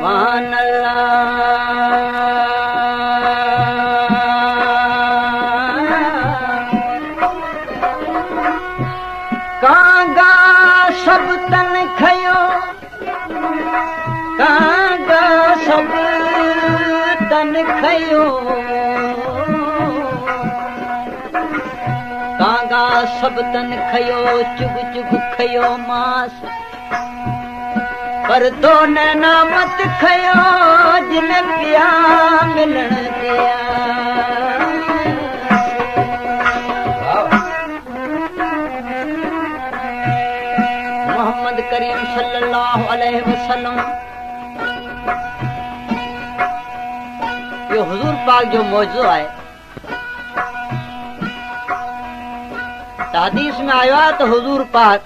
सुभान कांगा सब तन खयो कांगा सब तन खयो कांगा सब तन खयो चुग चुग खयो मांस पर दो नैना मत खयो जिन पिया मिलन दिया मोहम्मद करीम सल्लल्लाहु अलैहि वसल्लम यो हुजूर पाक जो मौजूद है हदीस में आयो आहे तो हुजूर पाक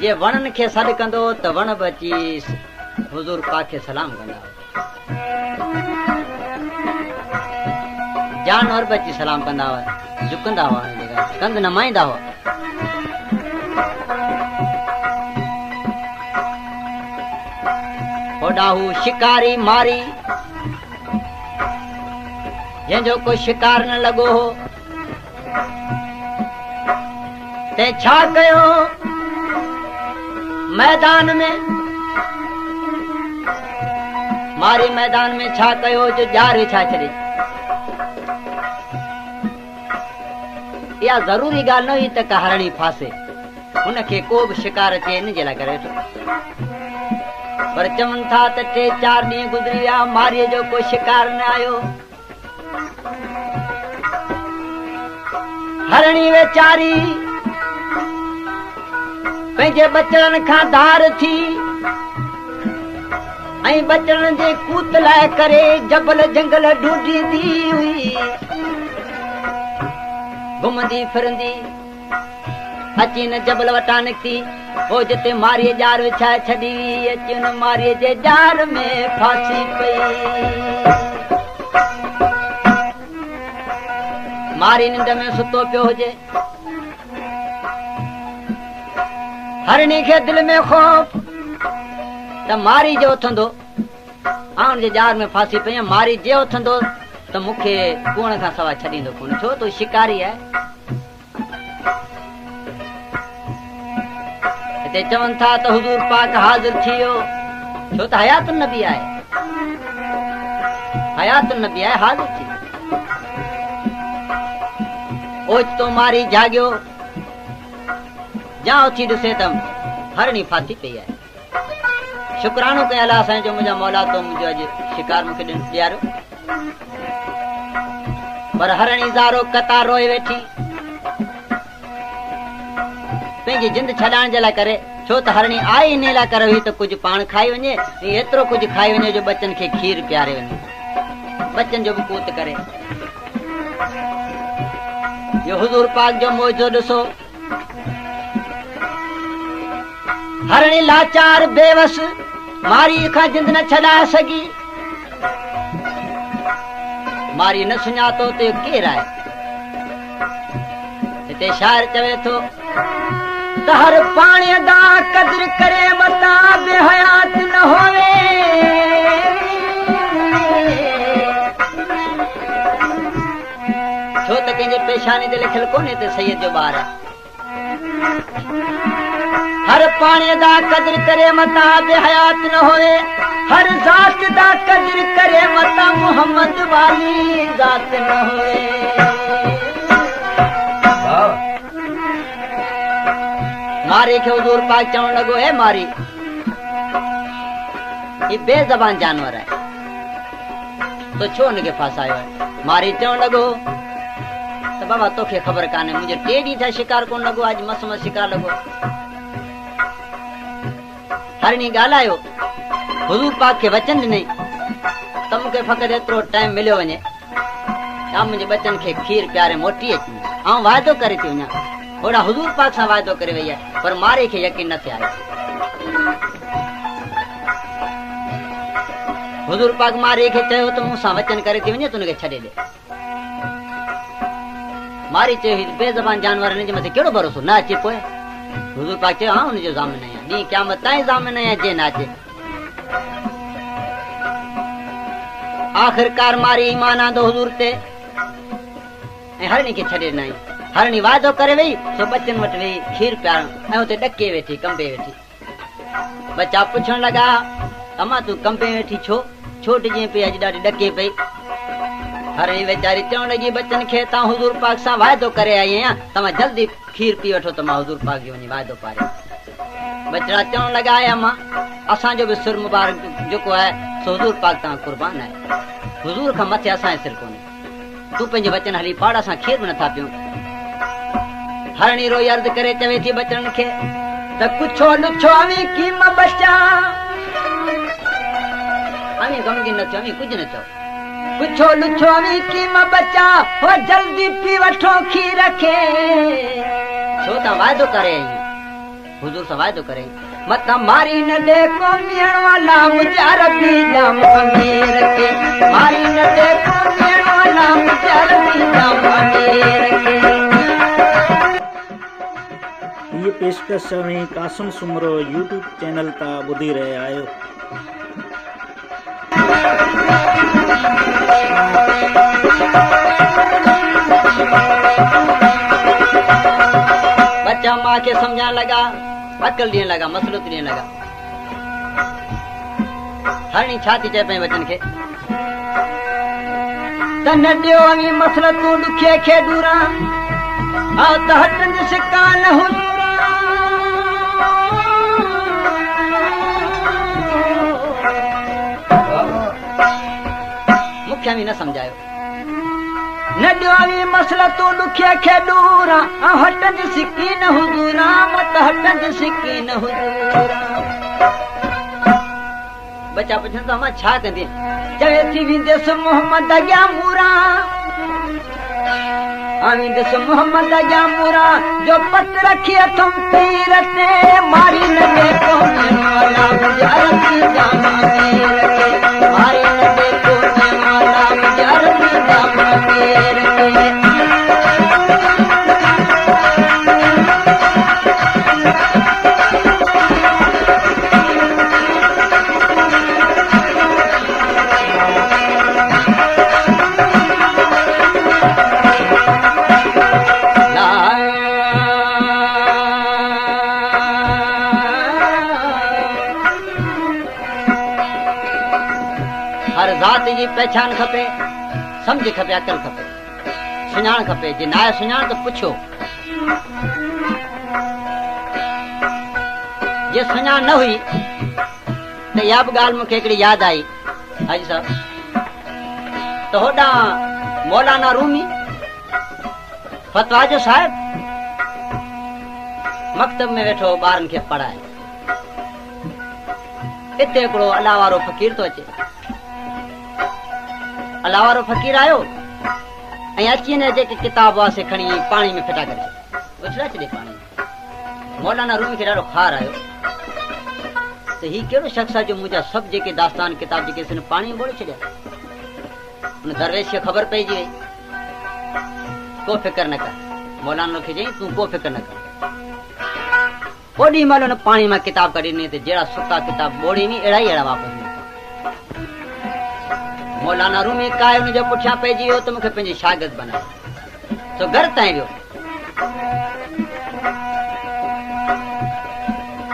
जे वणन खे सॾ कंदो त वण बची हुजूर पाक खे सलाम कंदा जानवर बची सलाम कंदा हुआ झुकंदा हुआ कंध नमाईंदा हुआ होॾा हू शिकारी मारी जंहिंजो को शिकार न लॻो हो ते छा कयो मैदान में मारी मैदान में छा कयो जो जार विछा छॾी इहा ज़रूरी ॻाल्हि न हुई त का हरणी फासे हुनखे को बि शिकार अचे इन जे लाइ करे थो पर चवनि था त 3-4 ॾींहं गुज़री विया मारीअ जो को शिकार न आयो हरणी वेचारी पंहिंजे बचड़नि खां धार थी ऐं बचड़नि जे कूत लाइ करे जबल जंगल ढूंढींदी हुई घुमंदी फिरंदी अची न जबल वटां निकिती हो जिते मारीअ जार विछाए छॾी अची हुन मारीअ जे जार में फासी पई मारी निंड में सुतो पियो हुजे हरणी खे दिल में खौफ त मारी जे उथंदो आउन जे जार में फासी पई मारी जे उथंदो त मूंखे कुण खां सवाइ छॾींदो कोन छो तो शिकारी आहे हिते चवनि था त हुजूर पाक हाज़िर थी वियो छो त हयात नबी आहे हाज़िर थी ओचितो मारी जाॻियो जा उथी ॾिसे त हरणी फासी पई आहे शुक्रानो कया अलाह साईं जो मुंहिंजा मौला तो मुंहिंजो अॼु शिकार मूंखे ॾियारियो पर हरणी ज़ारो कतार रोए वेठी पंहिंजी जिंद छॾाइण जे लाइ करे छो त हरणी आई इन लाइ करे हुई त कुझु पाण खाई वञे एतिरो कुझु खाई वञे जो बचनि खे खीर पियारे वञे बचनि जो बि कूत करे यो हुजूर पाक जो मौजो ॾिसो हरणी लाचार बेवस मारी खां जिंद न छॾाए सघी मारी न सुञातो त केरु आहे हिते शाइर चवे थो त हर पाणीअ दा क़दुरु करे मता बेहयात न होवे छो त कंहिंजे पेशानी ते लिखियल कोन्हे त सैयद जो ॿार आहे हर पाणीअ दा क़दुरु करे मता बेहयात न होवे हर ज़ात दा क़दुरु करे मता मोहम्मद वाली ज़ात न होवे मारी खे हुजूर पाक चवण लॻो हे मारी ही बेज़बान जानवर आहे तो छो हुनखे फासायो आहे मारी चवण लॻो त बाबा तोखे ख़बर कान्हे मुंहिंजो 3 ॾींहं थिया शिकार कोन लॻो अॼु मस मस शिकार लॻो हरणी ॻाल्हायो हुजूर पाक खे वचन ॾिनई त मूंखे फ़क़ति एतिरो टाइम मिलियो वञे या मुंहिंजे बचनि खे खीर प्यारे मोटी अची ऐं वाइदो करे थी वञा होड़ा हुजूर पाक सां वाइदो करे वई आहे पर मारे खे यकीन न थिया हुजूर पाक मारे खे चयो त मूंसां वचन करे थी वञे त हुनखे छॾे ॾे मारी चयो बेज़बान जानवर हिन जे मथे कहिड़ो भरोसो न अचे पोइ हुजूर पाक चयो हा हुनजो ज़ामिन आहे नी क़यामत ताईं ज़ामिन अचे न अचे। आख़िरकार मारी ईमान आंदो हुज़ूर ते ऐं हरणी खे छॾे ॾिनई। हरणी वाइदो करे वई सो बचन वटि वेही खीर पियारण ऐं उते ॾके वेठी कंबे वेठी। बच्चा पुछण लॻा अम्मा तूं कंबे वेठी छो टिजे पई अॼु ॾाढी ॾके पई। हरणी वीचारी चवण लॻी बच्चन खे तव्हां हुज़ूर पाक सां वाइदो करे आई आहियां तव्हां जल्दी खीर पी वठो त मां हुज़ूर पाक जो वञी वाइदो पारियां। बचड़ा चवण लॻा अम्मा असांजो बि सिर मुबारक जेको आहे सो हुज़ूर पाक तां कुर्बान आहे। हुज़ूर खां मथे असांजो सिर कोन्हे। तूं पंहिंजे बचन हली पाड़ असां खीर बि नथा पियूं। हरणी रोई अर्ज़ करे चवे थी बचड़नि खे त कुछो लुछो अवी कीम बचा अवी गमगीन न थियो अवी कुझु न थियो। कुछो लुछो अवी कीम बचा हो जल्दी पी वठो खीर खे। छो तव्हां वाइदो करे आई हुज़ूर सां वाइदो करे मत मारी न दे को मियण वाला मुंहिंजा रबी जाम अमीर के मारी न दे को मियण वाला मुंहिंजा रबी जाम अमीर के। ये पेशकश में कासिम सुमरो यूट्यूब चैनल ता ॿुधी रहिया आहियो। बच्चा मां खे सम्झण लॻा अकल ॾियण लॻा मसलो ॾियण लॻा। हरणी छा थी चए पई बचन खे त न ॾियो अवी मसलो तूं ॾुखिए खे ॾूरा त हटनि सिका न हुजूरा। मूंखे अवी न सम्झायो न ॾियो अवी मसलो तूं ॾुखिए खे ॾूरा हटनि सिकी न हुजूरा मत हटनि सिकी न हुजूरा। बच्चा पुछनि त मां छा कंदी चवे थी वेंदसि मोहम्मद अॻियां मूरा आवींदसि मोहम्मद अॻियां मूरा जो पत रखी अथम तीर ते मारी न दे को मियण वाला मुंहिंजा रबी जाम अमीर के मारी न दे को मियण वाला मुंहिंजा रबी जाम अमीर के। हर ज़ात जी पहचान खपे समझ खपे अकल खपे सुञाण खपे। जे नाहे सुञाण त पुछो। जे सुञाण न हुई त इहा बि ॻाल्हि मूंखे हिकिड़ी यादि आई हाजी साहब त होॾां मौलाना रूमी फतवा जो साहिब मकतब में वेठो ॿारनि खे पढ़ाए। हिते हिकिड़ो अलाह वारो फ़कीर थो अचे। अलाह वारो फ़कीर आयो ऐं अची न जेके किताब हुआ से खणी पाणी में फिटा करे उछला छॾे पाणी में। मौलाना रूमी खे ॾाढो खार आयो त ही कहिड़ो शख़्स आहे जो मुंहिंजा सभु जेके दास्तान किताब जेके आहिनि पाणी में ॿोड़े छॾिया। हुन दरवेश खे ख़बर पइजी वई को फिकर न कर। मौलाना खे चई तूं को फिकर न कर। ओॾी महिल हुन पाणी मां किताब कढी ॾिनी त जहिड़ा सुका किताब ॿोड़ी नी अहिड़ा ई अहिड़ा वापसि निकिता। मौलाना रूमी काए हुनजे पुठियां पइजी वियो त मूंखे पंहिंजी शागिर्द बनाए सो घर ताईं वियो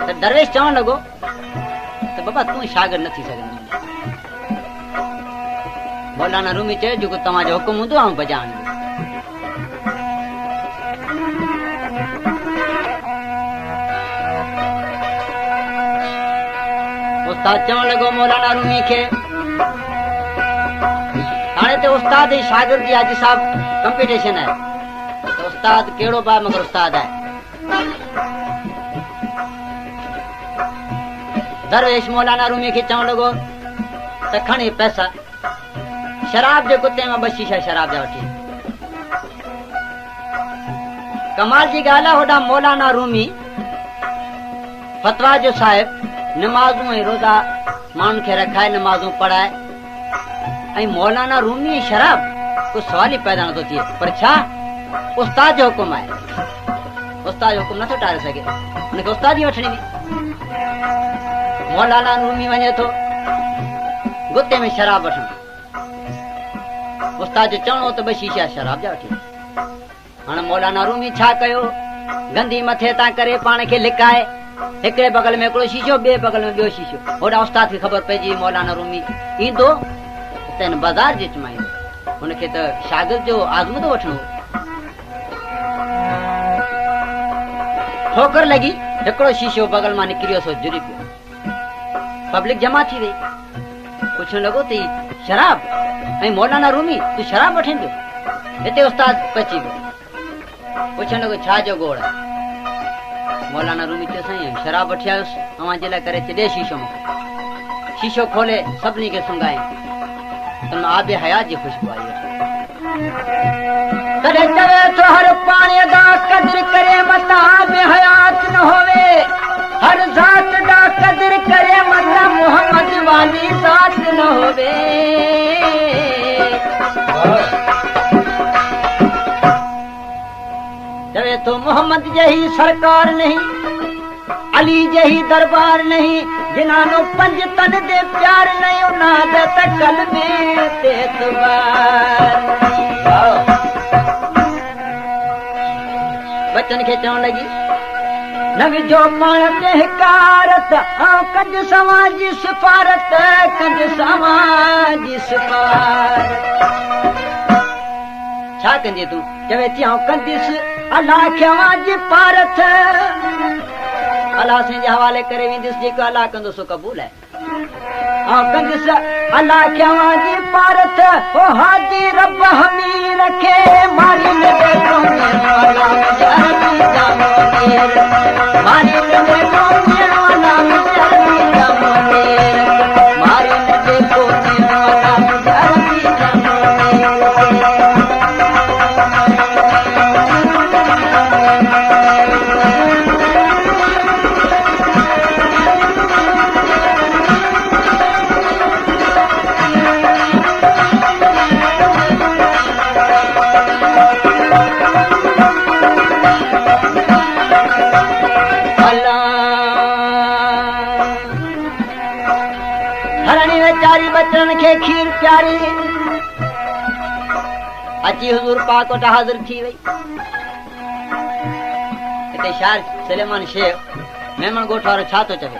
त दरवेश चवण लॻो त बाबा तूं शागिर्द न थी सघंदी। मौलाना रूमी चयो जेको तव्हांजो हुकुम हूंदो ऐं बजाइण जो। उस्ताद चवण लॻो मौलाना रूमी खे हाणे त उस्ताद जी शागिर्द जी हाजी साहब कंपटीशन आहे त उस्ताद कहिड़ो बि आहे मगर उस्ताद आहे। दरवेश मौलाना रूमी खे चवण लॻो त खणी पैसा शराब जे कुते में 2 शीशा शराब जा वठी। कमाल जी ॻाल्हि आहे होॾां मौलाना रूमी फतवा जो साहिब नमाज़ूं ऐं रोज़ा माण्हुनि खे रखाए नमाज़ूं पढ़ाए ऐं मौलाना रूमी शराब को सवाल ई पैदा नथो थिए। पर छा उस्ताद जो हुकुम आहे। उस्ताद जो हुकुम नथो टारे सघे हुनखे उस्ताद ई वठणी हुई। मौलाना रूमी वञे थो गुत्ते में शराब वठण। उस्ताद जो चवणो त 2 शीशा शराब जा वठी। हाणे मौलाना रूमी छा कयो, गंदी मथे तां करे पाण खे लिकाए, हिकिड़े बगल में हिकिड़ो शीशो, ॿिए बगल में ॿियो शीशो। होॾा उस्ताद खे ख़बर पइजी मौलाना रूमी ईंदो त हिन बाज़ार जे चमाईंदो, हुनखे त शागिर्द जो आज़मूदो वठणो। ठोकर लॻी, हिकिड़ो शीशो बगल मां निकिरियो, सो जुरी पियो। पब्लिक जमा थी वई, पुछण लॻो त शराब ऐं मौलाना रूमी तूं शराब वठे पियो? हिते उस्ताद पची वियो, पुछण लॻो छा जो गोड़ आहे? मौलाना रूमी चयो साईं शराब वठी आयुसि अव्हां जे लाइ करे ॾे शीशो मूंखे। शीशो खोले सभिनी खे सुंघाई, तन आबे हयात जी ख़ुशबू आई। तॾहिं चवे थो हर पाणी दा क़दर करे मता आबे हयात न होवे, हर ज़ात दा क़दर करे मता मोहम्मद वाली ज़ात न होवे। चवे तो मोहम्मद जही सरकार नहीं, अली जही दरबार नहीं, जिन्हानो 5 तन दे प्यार नहीं, उन्हां दे त कलमे ते एतबार। बचन खे चवण लॻी न विझो पाण ते हिकारत, कंज सवां जी सिफारत, कंज सवां जी सिफारत। छा कंजे तूं? चवे थी आऊं कंदिसि अलाह खे जी पारत, अलाह साईं जे हवाले करे वेंदुसि, जेको अलाह कंदो सो क़बूल आहे। कंदिसि अलाह खे जी पारत, ओ हाजी रब हमी रखे, मारी न दे वाला मुजरमी जा मोनीर, मारी न दे वाला मुजरमी जा मोनीर, मारी न दे वाला मुजरमी जा मोनीर। बचन खे खीर प्यारी अची हुजूर पाक वटि हाज़िर थी वई। हिते शायर सुलेमान शेख मेमन ॻोठ वारो छा थो चवे?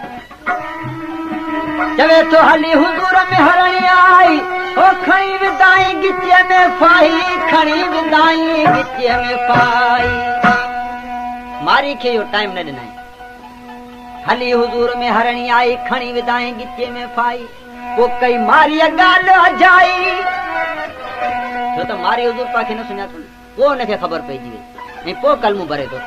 चवे थो हली हुजूर में हरणी आई, ओ खणी विदाई गिचे में फाई, खणी विदाई गिचे में फाई। मारी खे इहो टाइम न ॾिनई, हली हुजूर में हरणी आई, खणी विदाई गिचे में फाई। वो कई मारी गाल अजाई, छो त मारी हुजूर पाक खे न सुञातो, वो हुनखे ख़बर पइजी वई ऐं पोइ कलमो भरे थो।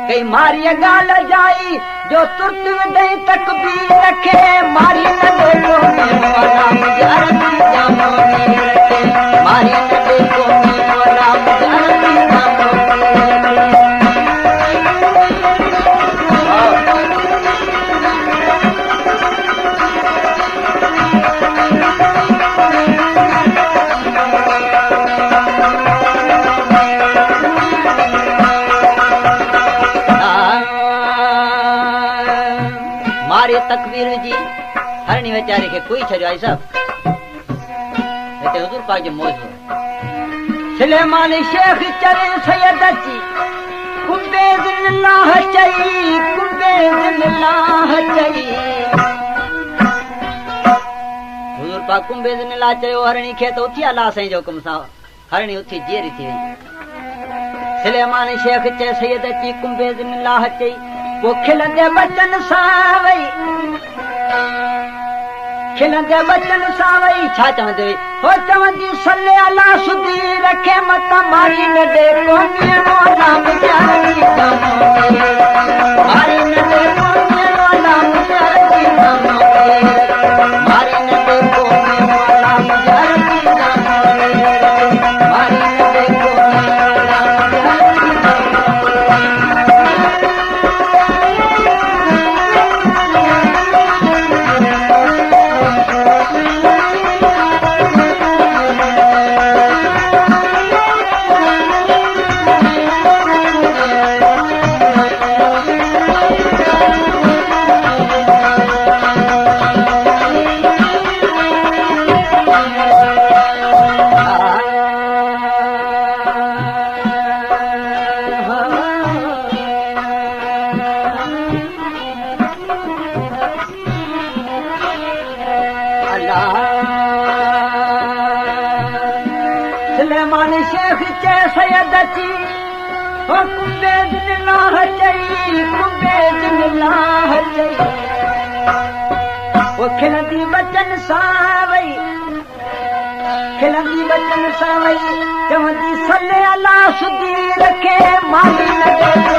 कई मारी गाल अजाई, जो तुर्त विदई तकबीर रखे, मारी न देखो वाला मुझे अरबी जा मोनीर रखे, मारी न देखो वाला मुझे अरबी जा मोनीर रखे। तकबीर जी हरणी वेचारी खे कोई छॾियो आई सब। हिते हुजूर पाक जो मौज हो। सुलेमान शेख चरे सैयद अची, कुंबे दिल्लाह चई, कुंबे दिल्लाह चई। हुजूर पाक कुंबे दिल्लाह चयो हरणी खे, त उथी अलाह साईं जो हुकुम सां हरणी उथी जेरी थी वई। सुलेमान शेख चए सैयद अची, कुंबे दिल्लाह चई, वो खिलंदे बचन सां वई, खिलंदे बचन सां वई। छा चवंदे हो? चवंदी सल्ले अला सुधी रखे मत मारी न दे कोनियो नाम जानी जानो, मारी न दे कोनियो नाम जानी जानो, मारी न दे कोनियो नाम जानी जानो, मारी न दे कोनियो नाम जानी जानो। अचे सैयद अची हो कुंबे दिन लाह चई कुंबे दिन लाह चई वो खिलंदी बचन सां वई खिलंदी बचन सां वई चवंदी सल्ले अला सुधी रखे माली न